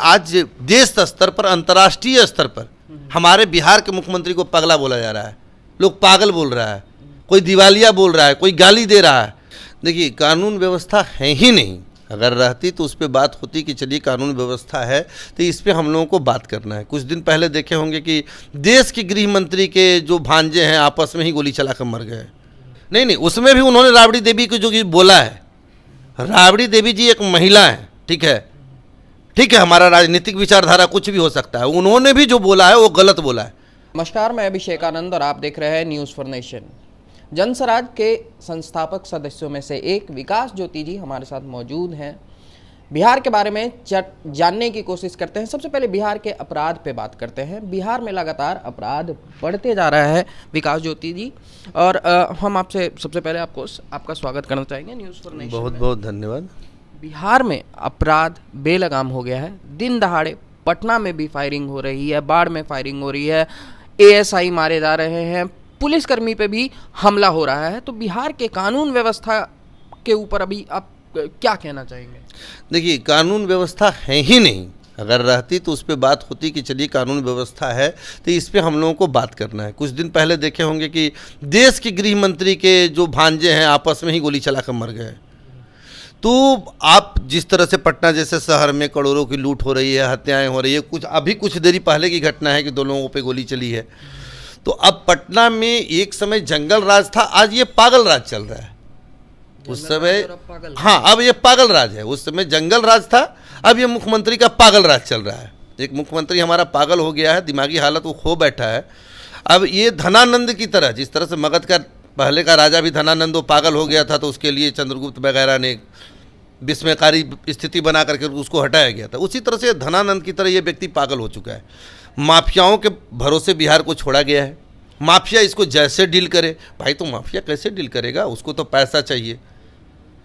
आज देश स्तर पर, अंतर्राष्ट्रीय स्तर पर हमारे बिहार के मुख्यमंत्री को पगला बोला जा रहा है, लोग पागल बोल रहा है, कोई दिवालिया बोल रहा है, कोई गाली दे रहा है। देखिए, कानून व्यवस्था है ही नहीं। अगर रहती तो उस पर बात होती कि चलिए कानून व्यवस्था है, तो इस पर हम लोगों को बात करना है। कुछ दिन पहले देखे होंगे कि देश के गृह मंत्री के जो भांजे हैं आपस में ही गोली चलाकर मर गए। नहीं, उसमें भी उन्होंने राबड़ी देवी को जो कि बोला है, राबड़ी देवी जी एक महिला है, ठीक है, हमारा राजनीतिक विचारधारा कुछ भी हो सकता है, उन्होंने भी जो बोला है वो गलत बोला है। नमस्कार, मैं अभिषेक आनंद और आप देख रहे हैं न्यूज़ फॉर नेशन। जनसराज के संस्थापक सदस्यों में से एक विकास ज्योति जी हमारे साथ मौजूद हैं। बिहार के बारे में जानने की कोशिश करते हैं। सबसे पहले बिहार के अपराध पे बात करते हैं। बिहार में लगातार अपराध बढ़ते जा रहा है विकास ज्योति जी, और हम आपसे सबसे पहले आपका स्वागत करना चाहेंगे न्यूज़ फॉर नेशन। बहुत बहुत धन्यवाद। बिहार में अपराध बेलगाम हो गया है। दिन दहाड़े पटना में भी फायरिंग हो रही है, बाढ़ में फायरिंग हो रही है, एएसआई मारे जा रहे हैं, पुलिसकर्मी पे भी हमला हो रहा है। तो बिहार के कानून व्यवस्था के ऊपर अभी आप क्या कहना चाहेंगे? देखिए, कानून व्यवस्था है ही नहीं। अगर रहती तो उस पर बात होती कि चलिए कानून व्यवस्था है, तो इस पर हम लोगों को बात करना है। कुछ दिन पहले देखे होंगे कि देश के गृह मंत्री के जो भांजे हैं आपस में ही गोली चलाकर मर गए। तो आप जिस तरह से पटना जैसे शहर में करोड़ों की लूट हो रही है, हत्याएं हो रही है, कुछ देरी पहले की घटना है कि 2 लोगों पे गोली चली है। तो अब पटना में एक समय जंगल राज था, आज ये पागल राज चल रहा है। उस समय अब ये पागल राज है। उस समय जंगल राज था, अब ये मुख्यमंत्री का पागल राज चल रहा है। एक मुख्यमंत्री हमारा पागल हो गया है, दिमागी हालत वो खो बैठा है। अब ये धनानंद की तरह, जिस तरह से मगध का पहले का राजा भी धनानंद वो पागल हो गया था, तो उसके लिए चंद्रगुप्त वगैरह ने विस्मयकारी स्थिति बना करके उसको हटाया गया था, उसी तरह से धनानंद की तरह ये व्यक्ति पागल हो चुका है। माफियाओं के भरोसे बिहार को छोड़ा गया है। माफिया इसको जैसे डील करे, भाई तो माफिया कैसे डील करेगा, उसको तो पैसा चाहिए।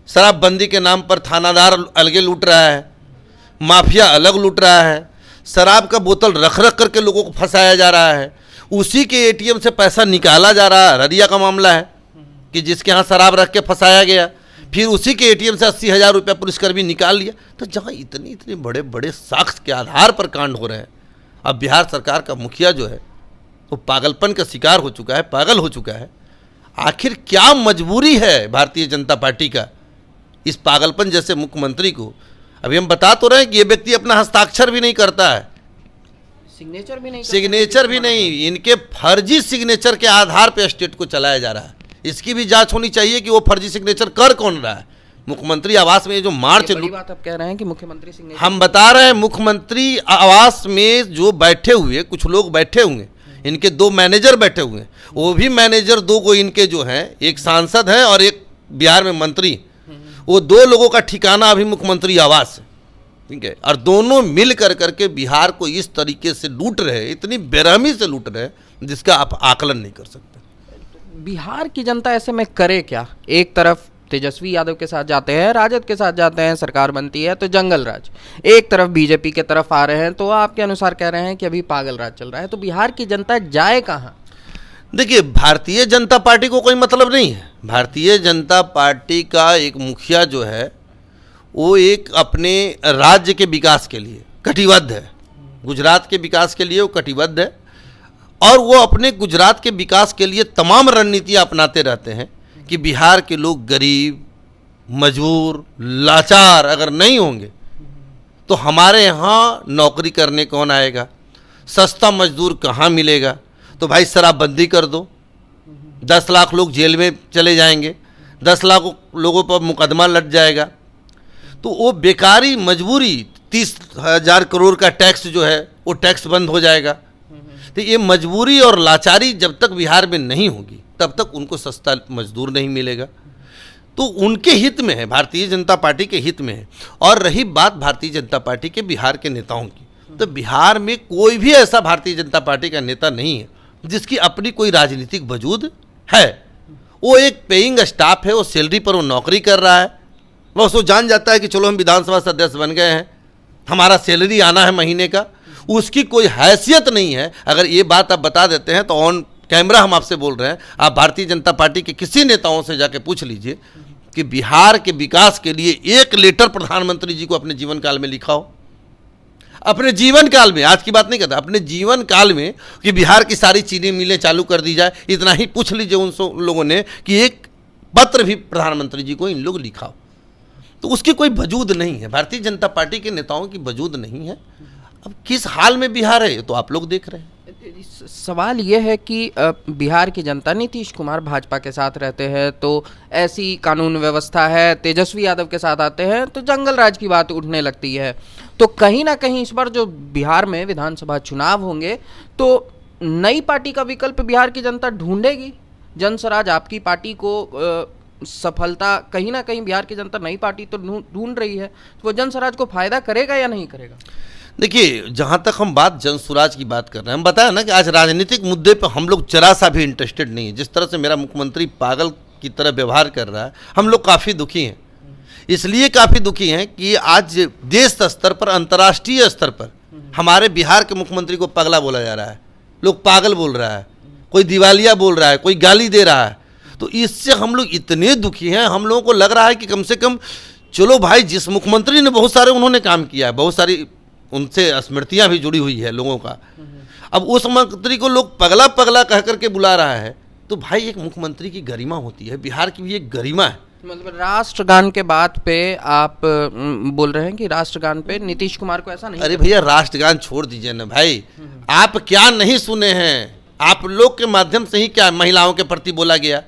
शराबबंदी के नाम पर थानादार अलगे लूट रहा है, माफिया अलग लूट रहा है। शराब का बोतल रख करके लोगों को फंसाया जा रहा है, उसी के एटीएम से पैसा निकाला जा रहा है। रदिया का मामला है कि जिसके यहाँ शराब रख के फंसाया गया, फिर उसी के एटीएम से 80,000 रुपया पुलिसकर्मी निकाल लिया। तो जहाँ इतने बड़े बड़े साक्ष्य के आधार पर कांड हो रहे हैं, अब बिहार सरकार का मुखिया जो है वो पागलपन का शिकार हो चुका है, पागल हो चुका है। आखिर क्या मजबूरी है भारतीय जनता पार्टी का इस पागलपन जैसे मुख्यमंत्री को? अभी हम बता तो रहे हैं कि ये व्यक्ति अपना हस्ताक्षर भी नहीं करता है, सिग्नेचर भी नहीं, इनके फर्जी सिग्नेचर के आधार पर स्टेट को चलाया जा रहा है। इसकी भी जांच होनी चाहिए कि वो फर्जी सिग्नेचर कर कौन रहा है। मुख्यमंत्री आवास में जो मार्च, बड़ी बात आप कह रहे हैं कि मुख्यमंत्री सिग्नेचर, हम बता रहे हैं मुख्यमंत्री आवास में जो बैठे हुए कुछ लोग बैठे हुए, इनके 2 मैनेजर बैठे हुए हैं, वो भी मैनेजर 2 को इनके जो हैं, एक सांसद है और एक बिहार में मंत्री, वो 2 लोगों का ठिकाना अभी मुख्यमंत्री आवास है, ठीक है। और दोनों मिल करके बिहार को इस तरीके से लूट रहे, इतनी बेरहमी से लूट रहे जिसका आप आकलन नहीं कर सकते। बिहार की जनता ऐसे में करे क्या? एक तरफ तेजस्वी यादव के साथ जाते हैं, राजद के साथ जाते हैं, सरकार बनती है तो जंगल राज, एक तरफ बीजेपी के तरफ आ रहे हैं, तो आपके अनुसार कह रहे हैं कि अभी पागल राज चल रहा है। तो बिहार की जनता जाए कहाँ? देखिए, भारतीय जनता पार्टी को कोई मतलब नहीं है। भारतीय जनता पार्टी का एक मुखिया जो है वो एक अपने राज्य के विकास के लिए कटिबद्ध है, गुजरात के विकास के लिए वो कटिबद्ध है, और वो अपने गुजरात के विकास के लिए तमाम रणनीतियाँ अपनाते रहते हैं कि बिहार के लोग गरीब, मजबूर, लाचार अगर नहीं होंगे तो हमारे यहाँ नौकरी करने कौन आएगा, सस्ता मजदूर कहाँ मिलेगा। तो भाई शराबबंदी कर दो, 10 लाख लोग जेल में चले जाएंगे, 10 लाख लोगों पर मुकदमा लग जाएगा। तो वो बेकारी मजबूरी, 30,000 करोड़ का टैक्स जो है वो टैक्स बंद हो जाएगा। तो ये मजबूरी और लाचारी जब तक बिहार में नहीं होगी तब तक उनको सस्ता मजदूर नहीं मिलेगा। तो उनके हित में है, भारतीय जनता पार्टी के हित में है। और रही बात भारतीय जनता पार्टी के बिहार के नेताओं की, तो बिहार में कोई भी ऐसा भारतीय जनता पार्टी का नेता नहीं है जिसकी अपनी कोई राजनीतिक वजूद है। वो एक पेइंग स्टाफ है, वो सैलरी पर वो नौकरी कर रहा है, वो उसको जान जाता है कि चलो हम विधानसभा सदस्य बन गए हैं, हमारा सैलरी आना है महीने का, उसकी कोई हैसियत नहीं है। अगर ये बात आप बता देते हैं तो ऑन कैमरा हम आपसे बोल रहे हैं, आप भारतीय जनता पार्टी के किसी नेताओं से जाके पूछ लीजिए कि बिहार के विकास के लिए एक लेटर प्रधानमंत्री जी को अपने जीवन काल में लिखा हो। अपने जीवन काल में, आज की बात नहीं करता, अपने जीवन काल में कि बिहार की सारी चीनी मिलें चालू कर दी जाए, इतना ही पूछ लीजिए उन लोगों ने कि एक पत्र भी प्रधानमंत्री जी को इन लोग लिखा हो, तो उसकी कोई वजूद नहीं है। भारतीय जनता पार्टी के नेताओं की वजूद नहीं है। अब किस हाल में बिहार है ये तो आप लोग देख रहे हैं। सवाल यह है कि बिहार की जनता, नीतीश कुमार भाजपा के साथ रहते हैं तो ऐसी कानून व्यवस्था है, तेजस्वी यादव के साथ आते हैं तो जंगल राज की बात उठने लगती है। तो कहीं ना कहीं इस बार जो बिहार में विधानसभा चुनाव होंगे तो नई पार्टी का विकल्प बिहार की जनता ढूंढेगी। जनसराज आपकी पार्टी को सफलता कहीं ना कहीं बिहार की जनता नई पार्टी तो ढूंढ रही है, तो वो जनसराज को फायदा करेगा या नहीं करेगा? देखिए, जहाँ तक हम बात जनसुराज की बात कर रहे हैं, हम बताया ना कि आज राजनीतिक मुद्दे पर हम लोग जरा सा भी इंटरेस्टेड नहीं है। जिस तरह से मेरा मुख्यमंत्री पागल की तरह व्यवहार कर रहा है, हम लोग काफ़ी दुखी हैं। इसलिए काफ़ी दुखी हैं कि आज देश स्तर पर, अंतर्राष्ट्रीय स्तर पर हमारे बिहार के मुख्यमंत्री को पगला बोला जा रहा है, लोग पागल बोल रहा है, कोई दिवालिया बोल रहा है, कोई गाली दे रहा है। तो इससे हम लोग इतने दुखी हैं, हम लोगों को लग रहा है कि कम से कम चलो भाई, जिस मुख्यमंत्री ने बहुत सारे उन्होंने काम किया है, बहुत सारी उनसे स्मृतियां भी जुड़ी हुई है लोगों का, अब उस मंत्री को लोग पगला पगला कह करके बुला रहा है, तो भाई एक मुख्यमंत्री की गरिमा होती है, बिहार की भी एक गरिमा है। मतलब राष्ट्रगान के बात पे आप बोल रहे हैं कि राष्ट्रगान पे नीतीश कुमार को ऐसा नहीं? अरे भैया, राष्ट्रगान छोड़ दीजिए ना भाई, आप क्या नहीं सुने हैं? आप लोग के माध्यम से ही क्या महिलाओं के प्रति बोला गया,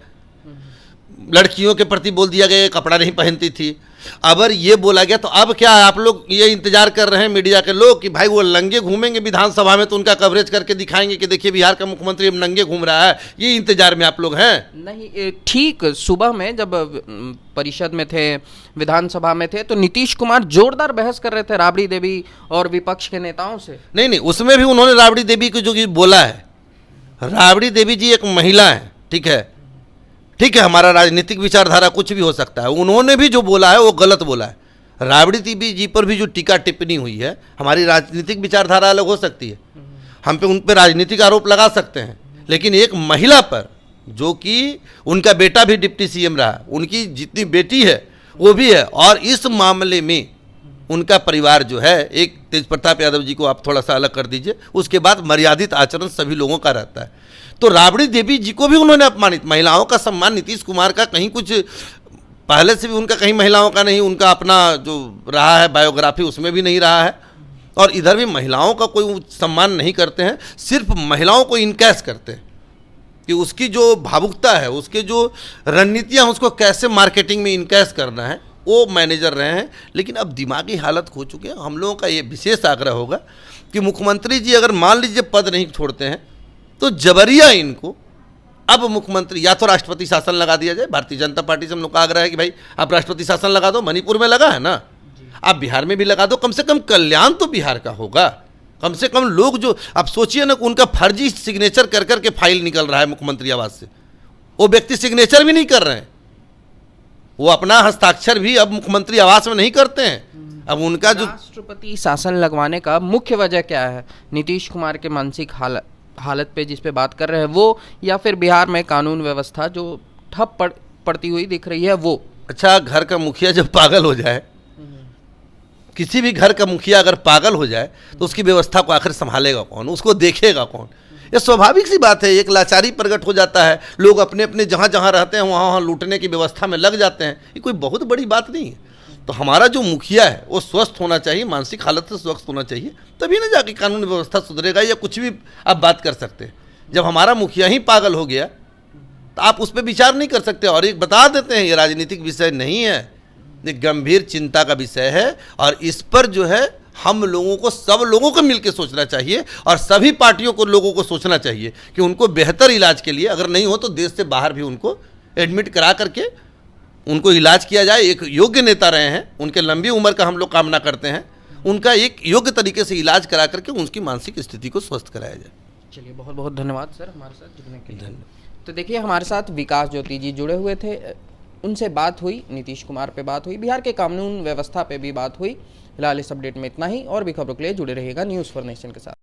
लड़कियों के प्रति बोल दिया गया कपड़ा नहीं पहनती थी, अगर ये बोला गया तो अब क्या आप लोग ये इंतजार कर रहे हैं मीडिया के लोग कि भाई वो नंगे घूमेंगे विधानसभा में तो उनका कवरेज करके दिखाएंगे कि देखिए बिहार का मुख्यमंत्री अब नंगे घूम रहा है, ये इंतजार में आप लोग हैं? नहीं, ठीक सुबह में जब परिषद में थे, विधानसभा में थे, तो नीतीश कुमार जोरदार बहस कर रहे थे राबड़ी देवी और विपक्ष के नेताओं से। नहीं, उसमें भी उन्होंने राबड़ी देवी को जो बोला है, राबड़ी देवी जी एक महिला है, ठीक है, हमारा राजनीतिक विचारधारा कुछ भी हो सकता है, उन्होंने भी जो बोला है वो गलत बोला है। राबड़ी देवी जी पर भी जो टीका टिप्पणी हुई है, हमारी राजनीतिक विचारधारा अलग हो सकती है, हम पे उन पे राजनीतिक आरोप लगा सकते हैं, लेकिन एक महिला पर, जो कि उनका बेटा भी डिप्टी सीएम रहा, उनकी जितनी बेटी है वो भी है, और इस मामले में उनका परिवार जो है, एक तेज प्रताप यादव जी को आप थोड़ा सा अलग कर दीजिए, उसके बाद मर्यादित आचरण सभी लोगों का रहता है। तो राबड़ी देवी जी को भी उन्होंने अपमानित, महिलाओं का सम्मान नीतीश कुमार का कहीं कुछ पहले से भी उनका कहीं महिलाओं का नहीं, उनका अपना जो रहा है बायोग्राफी उसमें भी नहीं रहा है, और इधर भी महिलाओं का कोई सम्मान नहीं करते हैं, सिर्फ महिलाओं को इनकैश करते हैं कि उसकी जो भावुकता है, उसके जो रणनीतियाँ, उसको कैसे मार्केटिंग में इनकैश करना है, वो मैनेजर रहे हैं। लेकिन अब दिमागी हालत खो चुके हैं। हम लोगों का ये विशेष आग्रह होगा कि मुख्यमंत्री जी अगर मान लीजिए पद नहीं छोड़ते हैं तो जबरिया इनको अब मुख्यमंत्री या तो राष्ट्रपति शासन लगा दिया जाए। भारतीय जनता पार्टी से हम लोग का आग्रह है कि भाई आप राष्ट्रपति शासन लगा दो, मणिपुर में लगा है ना, आप बिहार में भी लगा दो, कम से कम कल्याण तो बिहार का होगा। कम से कम लोग जो, आप सोचिए ना, उनका फर्जी सिग्नेचर कर करके फाइल निकल रहा है मुख्यमंत्री आवास से, वो व्यक्ति सिग्नेचर भी नहीं कर रहे हैं, वो अपना हस्ताक्षर भी अब मुख्यमंत्री आवास में नहीं करते हैं। अब उनका जो राष्ट्रपति शासन लगवाने का मुख्य वजह क्या है? नीतीश कुमार के मानसिक हालत पे जिस पे बात कर रहे हैं वो, या फिर बिहार में कानून व्यवस्था जो ठप पड़ती हुई दिख रही है वो? अच्छा, घर का मुखिया जब पागल हो जाए, किसी भी घर का मुखिया अगर पागल हो जाए तो उसकी व्यवस्था को आखिर संभालेगा कौन, उसको देखेगा कौन? ये स्वाभाविक सी बात है, एक लाचारी प्रकट हो जाता है, लोग अपने अपने जहाँ जहाँ रहते हैं वहाँ लूटने की व्यवस्था में लग जाते हैं, ये कोई बहुत बड़ी बात नहीं है। तो हमारा जो मुखिया है वो स्वस्थ होना चाहिए, मानसिक हालत से स्वस्थ होना चाहिए, तभी ना जाके कानून व्यवस्था सुधरेगा या कुछ भी आप बात कर सकते हैं। जब हमारा मुखिया ही पागल हो गया तो आप उस पर विचार नहीं कर सकते। और एक बता देते हैं, ये राजनीतिक विषय नहीं है, ये गंभीर चिंता का विषय है, और इस पर जो है हम लोगों को, सब लोगों को मिलकर सोचना चाहिए, और सभी पार्टियों को, लोगों को सोचना चाहिए कि उनको बेहतर इलाज के लिए, अगर नहीं हो तो देश से बाहर भी उनको एडमिट करा करके उनको इलाज किया जाए। एक योग्य नेता रहे हैं, उनके लंबी उम्र का हम लोग कामना करते हैं, उनका एक योग्य तरीके से इलाज करा करके उनकी मानसिक स्थिति को स्वस्थ कराया जाए। चलिए, बहुत बहुत धन्यवाद सर हमारे साथ जुड़ने के लिए। धन्यवाद। तो देखिए, हमारे साथ विकास ज्योति जी जुड़े हुए थे, उनसे बात हुई, नीतीश कुमार पे बात हुई, बिहार के कानून व्यवस्था पे भी बात हुई। फिलहाल इस अपडेट में इतना ही, और भी खबरों के लिए जुड़े रहिएगा न्यूज़ फॉर नेशन के साथ।